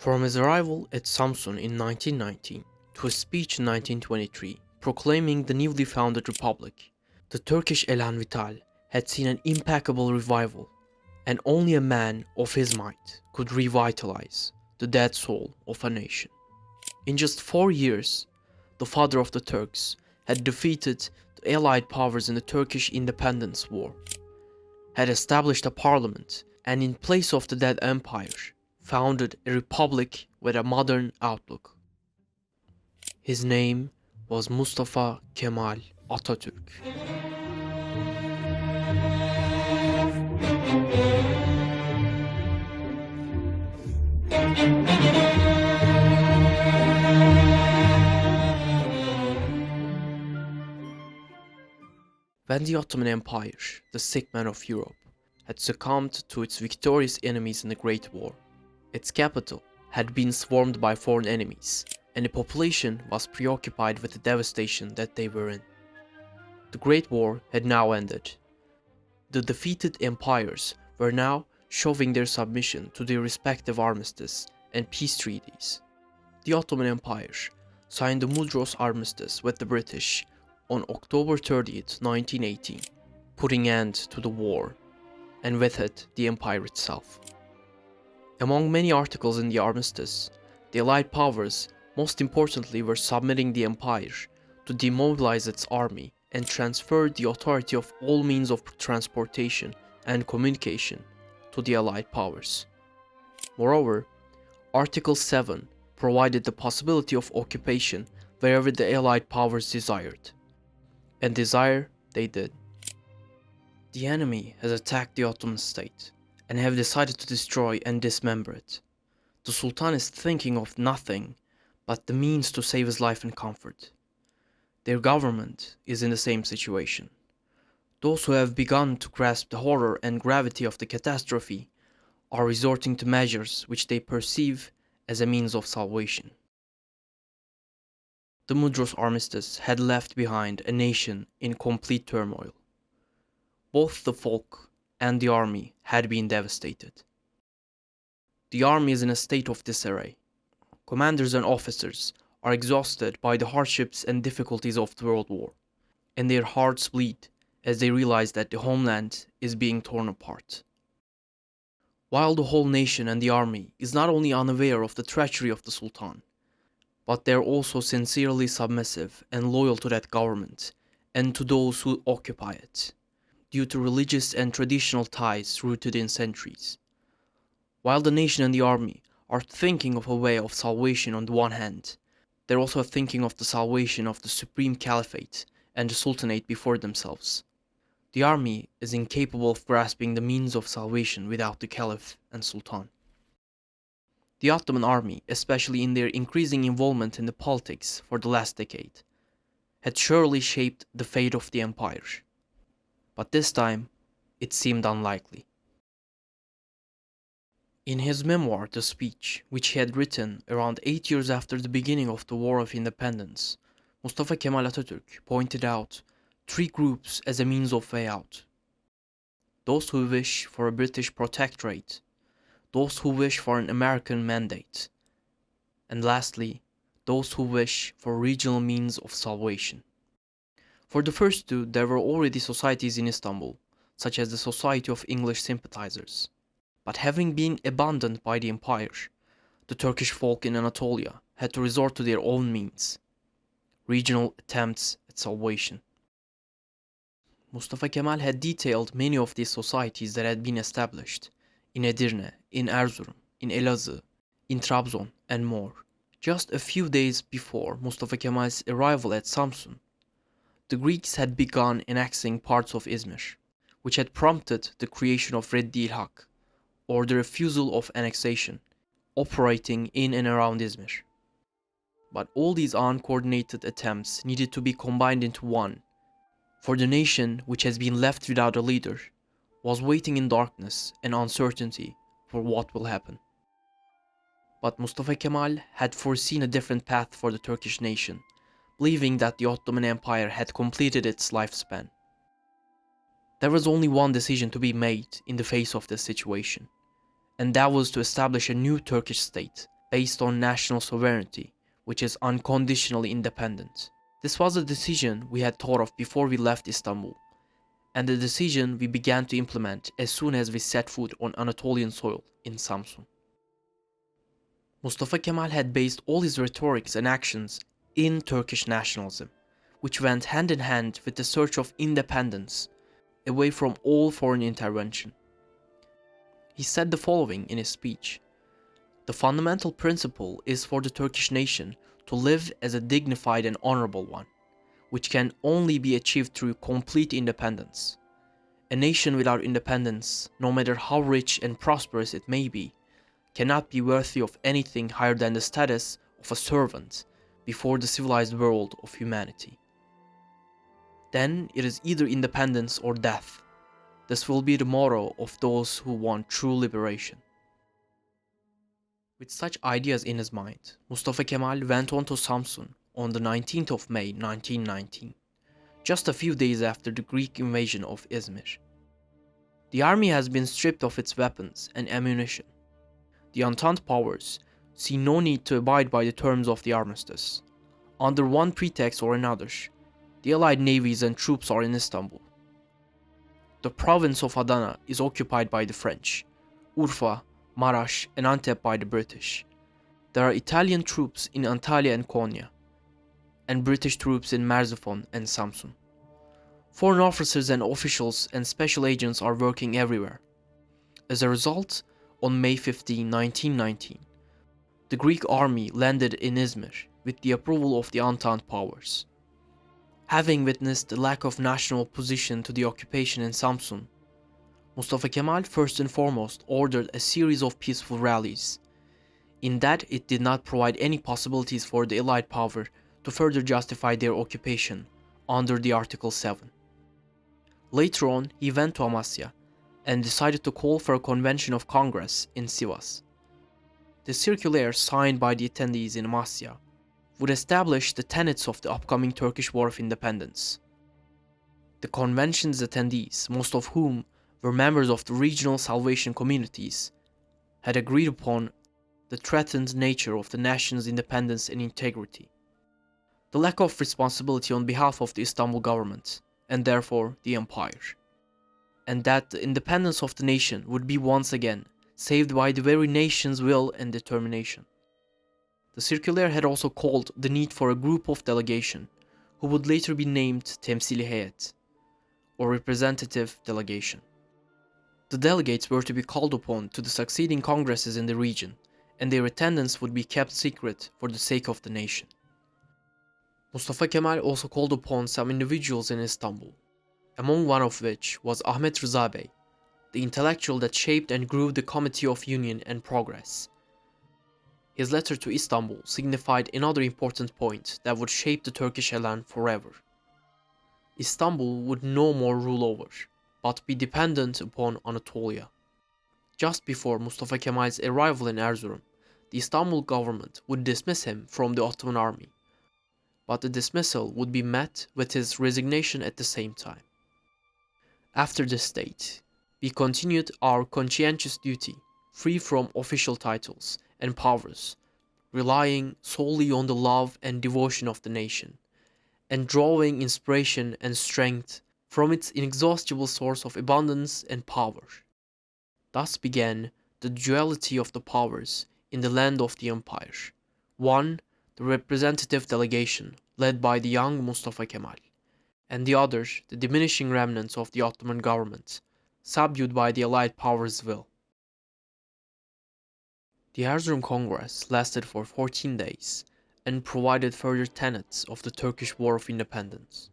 From his arrival at Samsun in 1919 to his speech in 1923 proclaiming the newly founded republic, the Turkish Elan Vital had seen an impeccable revival, and only a man of his might could revitalize the dead soul of a nation. In just 4 years, the father of the Turks had defeated the Allied powers in the Turkish Independence War, had established a parliament, and in place of the dead empire, founded a republic with a modern outlook. His name was Mustafa Kemal Atatürk. When the Ottoman Empire, the sick man of Europe, had succumbed to its victorious enemies in the Great War, its capital had been swarmed by foreign enemies, and the population was preoccupied with the devastation that they were in. The Great War had now ended. The defeated empires were now showing their submission to their respective armistice and peace treaties. The Ottoman Empire signed the Mudros Armistice with the British on October 30th, 1918, putting an end to the war, and with it the empire itself. Among many articles in the armistice, the Allied powers most importantly were submitting the empire to demobilize its army and transfer the authority of all means of transportation and communication to the Allied powers. Moreover, Article 7 provided the possibility of occupation wherever the Allied powers desired. And desire they did. The enemy has attacked the Ottoman state and have decided to destroy and dismember it. The Sultan is thinking of nothing but the means to save his life and comfort. Their government is in the same situation. Those who have begun to grasp the horror and gravity of the catastrophe are resorting to measures which they perceive as a means of salvation. The Mudros Armistice had left behind a nation in complete turmoil. Both the folk and the army had been devastated. The army is in a state of disarray. Commanders and officers are exhausted by the hardships and difficulties of the World War, and their hearts bleed as they realize that the homeland is being torn apart. While the whole nation and the army is not only unaware of the treachery of the Sultan, but they are also sincerely submissive and loyal to that government and to those who occupy it, due to religious and traditional ties rooted in centuries. While the nation and the army are thinking of a way of salvation on the one hand, they're also thinking of the salvation of the supreme caliphate and the sultanate before themselves. The army is incapable of grasping the means of salvation without the caliph and sultan. The Ottoman army, especially in their increasing involvement in the politics for the last decade, had surely shaped the fate of the empire. But this time, it seemed unlikely. In his memoir, The Speech, which he had written around 8 years after the beginning of the War of Independence, Mustafa Kemal Atatürk pointed out 3 groups as a means of way out. Those who wish for a British protectorate, those who wish for an American mandate, and lastly, those who wish for regional means of salvation. For the first two, there were already societies in Istanbul, such as the Society of English Sympathizers. But having been abandoned by the empire, the Turkish folk in Anatolia had to resort to their own means, regional attempts at salvation. Mustafa Kemal had detailed many of these societies that had been established in Edirne, in Erzurum, in Elazığ, in Trabzon, and more. Just a few days before Mustafa Kemal's arrival at Samsun, the Greeks had begun annexing parts of Izmir, which had prompted the creation of Reddil Hak, or the refusal of annexation, operating in and around Izmir. But all these uncoordinated attempts needed to be combined into one, for the nation which has been left without a leader was waiting in darkness and uncertainty for what will happen. But Mustafa Kemal had foreseen a different path for the Turkish nation, believing that the Ottoman Empire had completed its lifespan. There was only one decision to be made in the face of this situation, and that was to establish a new Turkish state based on national sovereignty, which is unconditionally independent. This was a decision we had thought of before we left Istanbul, and the decision we began to implement as soon as we set foot on Anatolian soil in Samsun. Mustafa Kemal had based all his rhetorics and actions in Turkish nationalism, which went hand in hand with the search of independence, away from all foreign intervention. He said the following in his speech: "The fundamental principle is for the Turkish nation to live as a dignified and honorable one, which can only be achieved through complete independence. A nation without independence, no matter how rich and prosperous it may be, cannot be worthy of anything higher than the status of a servant before the civilized world of humanity. Then it is either independence or death. This will be the motto of those who want true liberation." With such ideas in his mind, Mustafa Kemal went on to Samsun on the 19th of May 1919, just a few days after the Greek invasion of Izmir. The army has been stripped of its weapons and ammunition. The Entente powers see no need to abide by the terms of the armistice. Under one pretext or another, the Allied navies and troops are in Istanbul. The province of Adana is occupied by the French, Urfa, Maraş, and Antep by the British. There are Italian troops in Antalya and Konya, and British troops in Merzifon and Samsun. Foreign officers and officials and special agents are working everywhere. As a result, on May 15, 1919, the Greek army landed in Izmir with the approval of the Entente powers. Having witnessed the lack of national opposition to the occupation in Samsun, Mustafa Kemal first and foremost ordered a series of peaceful rallies, in that it did not provide any possibilities for the Allied power to further justify their occupation under the Article 7. Later on, he went to Amasya and decided to call for a convention of Congress in Sivas. The circular signed by the attendees in Amasya would establish the tenets of the upcoming Turkish War of Independence. The convention's attendees, most of whom were members of the regional Salvation communities, had agreed upon the threatened nature of the nation's independence and integrity, the lack of responsibility on behalf of the Istanbul government, and therefore the empire, and that the independence of the nation would be once again saved by the very nation's will and determination. The circular had also called the need for a group of delegation, who would later be named Temsili Heyet, or representative delegation. The delegates were to be called upon to the succeeding congresses in the region, and their attendance would be kept secret for the sake of the nation. Mustafa Kemal also called upon some individuals in Istanbul, among one of which was Ahmed Rıza Bey, the intellectual that shaped and grew the Committee of Union and Progress. His letter to Istanbul signified another important point that would shape the Turkish elan forever. Istanbul would no more rule over, but be dependent upon Anatolia. Just before Mustafa Kemal's arrival in Erzurum, the Istanbul government would dismiss him from the Ottoman army, but the dismissal would be met with his resignation at the same time. After this date, we continued our conscientious duty, free from official titles and powers, relying solely on the love and devotion of the nation, and drawing inspiration and strength from its inexhaustible source of abundance and power. Thus began the duality of the powers in the land of the empire. One, the representative delegation led by the young Mustafa Kemal, and the other, the diminishing remnants of the Ottoman government, subdued by the Allied powers' will. The Erzurum Congress lasted for 14 days and provided further tenets of the Turkish War of Independence.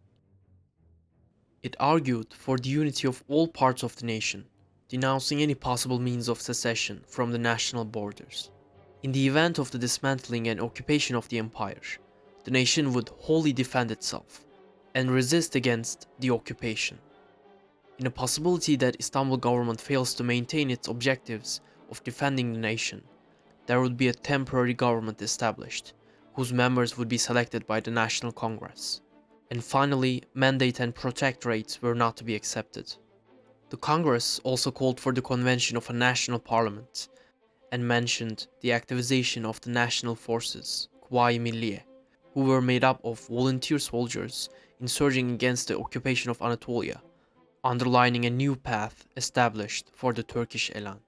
It argued for the unity of all parts of the nation, denouncing any possible means of secession from the national borders. In the event of the dismantling and occupation of the empire, the nation would wholly defend itself and resist against the occupation. In a possibility that Istanbul government fails to maintain its objectives of defending the nation, there would be a temporary government established, whose members would be selected by the National Congress. And finally, mandate and protectorates were not to be accepted. The Congress also called for the convention of a national parliament, and mentioned the activization of the national forces, Kuvayi Milliye, who were made up of volunteer soldiers insurging against the occupation of Anatolia, underlining a new path established for the Turkish elan.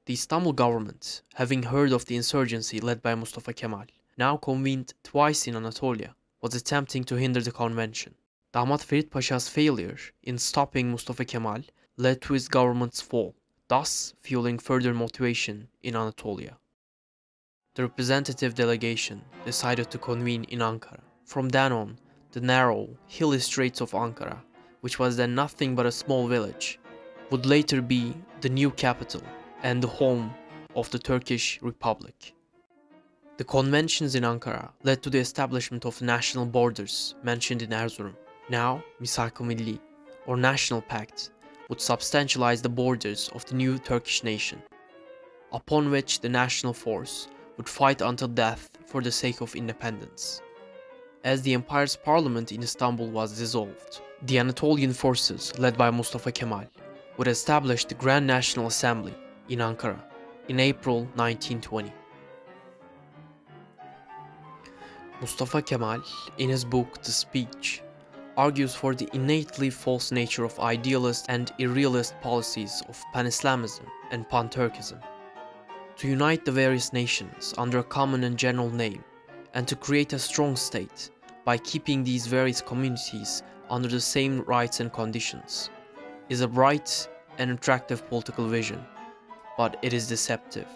The Istanbul government, having heard of the insurgency led by Mustafa Kemal, now convened twice in Anatolia, was attempting to hinder the convention. Damat Ferit Pasha's failure in stopping Mustafa Kemal led to his government's fall, thus fueling further motivation in Anatolia. The representative delegation decided to convene in Ankara. From then on, the narrow, hilly straits of Ankara, which was then nothing but a small village, would later be the new capital and the home of the Turkish Republic. The conventions in Ankara led to the establishment of national borders mentioned in Erzurum. Now, Misak-ı Milli, or National Pact, would substantialize the borders of the new Turkish nation, upon which the national force would fight until death for the sake of independence. As the empire's parliament in Istanbul was dissolved, the Anatolian forces led by Mustafa Kemal would establish the Grand National Assembly in Ankara in April 1920. Mustafa Kemal, in his book The Speech, argues for the innately false nature of idealist and irrealist policies of pan-Islamism and pan-Turkism. To unite the various nations under a common and general name, and to create a strong state by keeping these various communities under the same rights and conditions, is a bright and attractive political vision, but it is deceptive.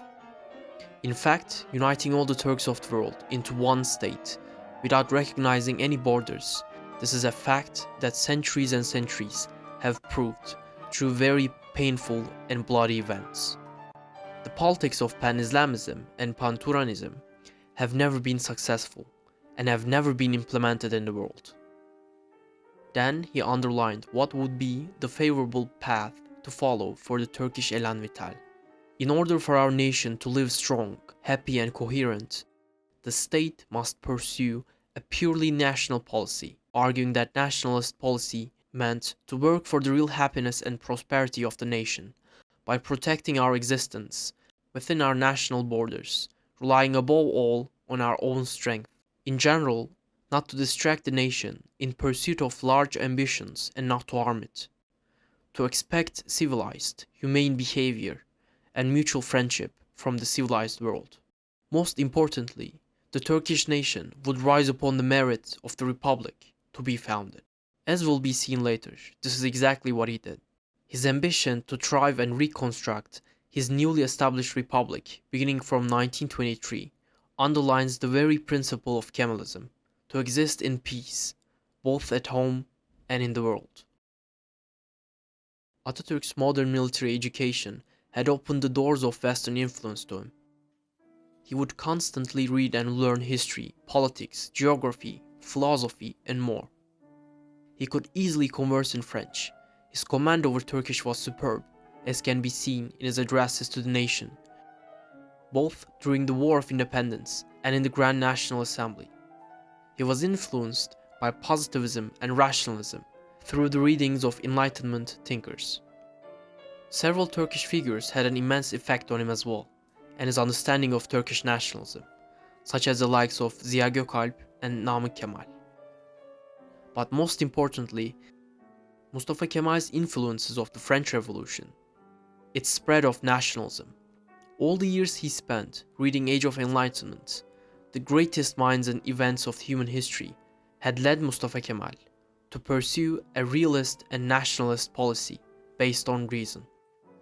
In fact, uniting all the Turks of the world into one state without recognizing any borders, this is a fact that centuries and centuries have proved through very painful and bloody events. The politics of pan-Islamism and pan-Turanism have never been successful and have never been implemented in the world. Then he underlined what would be the favorable path to follow for the Turkish Elan Vital. In order for our nation to live strong, happy and coherent, the state must pursue a purely national policy, arguing that nationalist policy meant to work for the real happiness and prosperity of the nation by protecting our existence within our national borders, relying above all on our own strength. In general, not to distract the nation in pursuit of large ambitions and not to harm it. To expect civilized, humane behavior and mutual friendship from the civilized world. Most importantly, the Turkish nation would rise upon the merit of the Republic to be founded. As will be seen later, this is exactly what he did. His ambition to thrive and reconstruct his newly established republic beginning from 1923 underlines the very principle of Kemalism, to exist in peace, both at home and in the world. Atatürk's modern military education had opened the doors of Western influence to him. He would constantly read and learn history, politics, geography, philosophy, and more. He could easily converse in French. His command over Turkish was superb, as can be seen in his addresses to the nation, both during the War of Independence and in the Grand National Assembly. He was influenced by positivism and rationalism through the readings of Enlightenment thinkers. Several Turkish figures had an immense effect on him as well, and his understanding of Turkish nationalism, such as the likes of Ziya Gökalp and Namık Kemal. But most importantly, Mustafa Kemal's influences of the French Revolution, its spread of nationalism. All the years he spent reading Age of Enlightenment, the greatest minds and events of human history, had led Mustafa Kemal to pursue a realist and nationalist policy based on reason.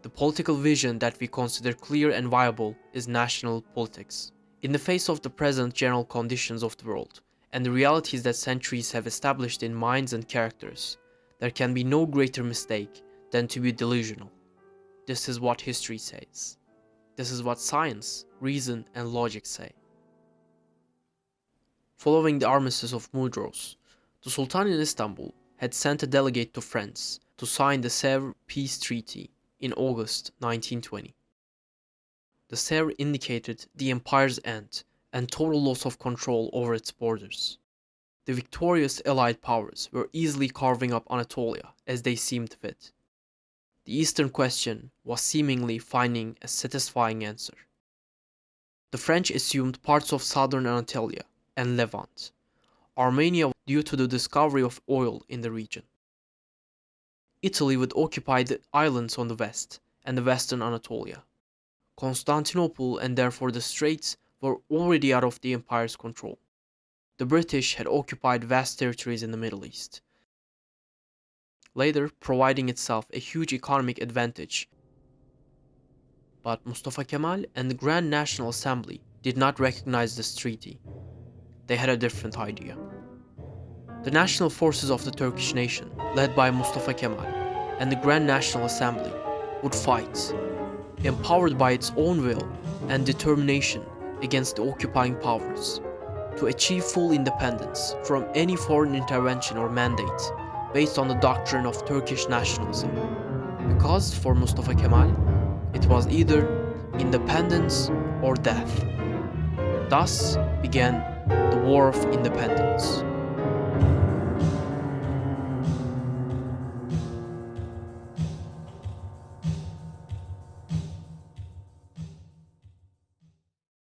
The political vision that we consider clear and viable is national politics. In the face of the present general conditions of the world, and the realities that centuries have established in minds and characters, there can be no greater mistake than to be delusional. This is what history says. This is what science, reason, and logic say. Following the armistice of Mudros, the Sultan in Istanbul had sent a delegate to France to sign the Sèvres Peace Treaty in August 1920. The Sèvres indicated the empire's end and total loss of control over its borders. The victorious Allied powers were easily carving up Anatolia as they seemed fit. The Eastern question was seemingly finding a satisfying answer. The French assumed parts of southern Anatolia and Levant, Armenia due to the discovery of oil in the region. Italy would occupy the islands on the west and the western Anatolia. Constantinople and therefore the Straits were already out of the empire's control. The British had occupied vast territories in the Middle East, later providing itself a huge economic advantage. But Mustafa Kemal and the Grand National Assembly did not recognize this treaty. They had a different idea. The national forces of the Turkish nation, led by Mustafa Kemal and the Grand National Assembly, would fight, empowered by its own will and determination against the occupying powers, to achieve full independence from any foreign intervention or mandate based on the doctrine of Turkish nationalism. Because for Mustafa Kemal, it was either independence or death. Thus began the War of Independence.